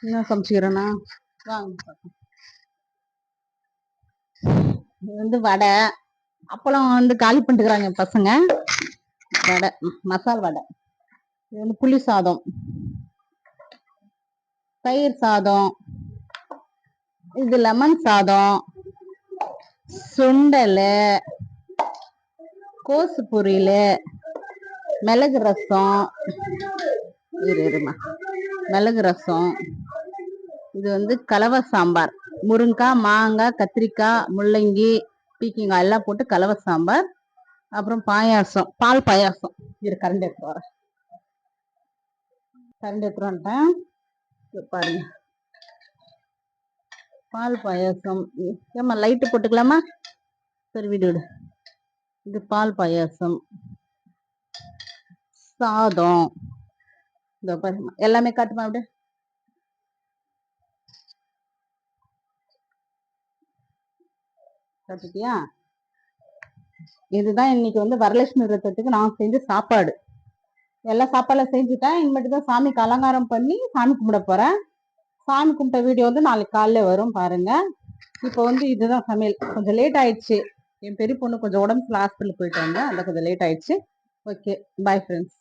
என்ன சமைச்சுக்கிறேன்னா வாங்க. இது வந்து வடை, அப்பளம் வந்து காலி பண்ணிட்டுக்கிறாங்க பசங்க. வடை, மசால் வடை. இது வந்து புளி சாதம், தயிர் சாதம், இது லெமன் சாதம், சுண்டல், கோசு பொரியல், மிளகு ரசம், இருமா மிளகு ரசம். இது வந்து கலவை சாம்பார், முருங்காய், மாங்காய், கத்திரிக்காய், முள்ளங்கி, பீக்கிங்காய் எல்லாம் போட்டு கலவை சாம்பார். அப்புறம் பாயாசம், பால் பாயாசம். இது கரண்ட் எடுத்து வரேன், கரண்ட் எடுத்துட்டு வந்துட்டேன் பாருங்க. பால் பாயாசம். ஏமா லைட்டு போட்டுக்கலாமா? சரி விடு விடு. இது பால் பாயாசம், சாதம். இதோ பாருமா, எல்லாமே காட்டுமா அப்படி காட்டுட்டியா? இதுதான் இன்னைக்கு வந்து வரலட்சுமி விரதத்துக்கு நான் செஞ்ச சாப்பாடு. எல்லா சாப்பாடுலாம் செஞ்சுட்டேன். இனிமேட்டு தான் சாமிக்கு அலங்காரம் பண்ணி சாமி கும்பிட போறேன். சாமி கும்பிட்ட வீடியோ வந்து நாளைக்கு காலைல வரும் பாருங்க. இப்போ வந்து இதுதான் சமையல். கொஞ்சம் லேட் ஆயிடுச்சு, என் பெரிய பொண்ணு கொஞ்சம் உடம்புல ஹாஸ்பிட்டல் போயிட்டு வந்தேன், அந்த கொஞ்சம் லேட் ஆயிடுச்சு. Okay, bye friends.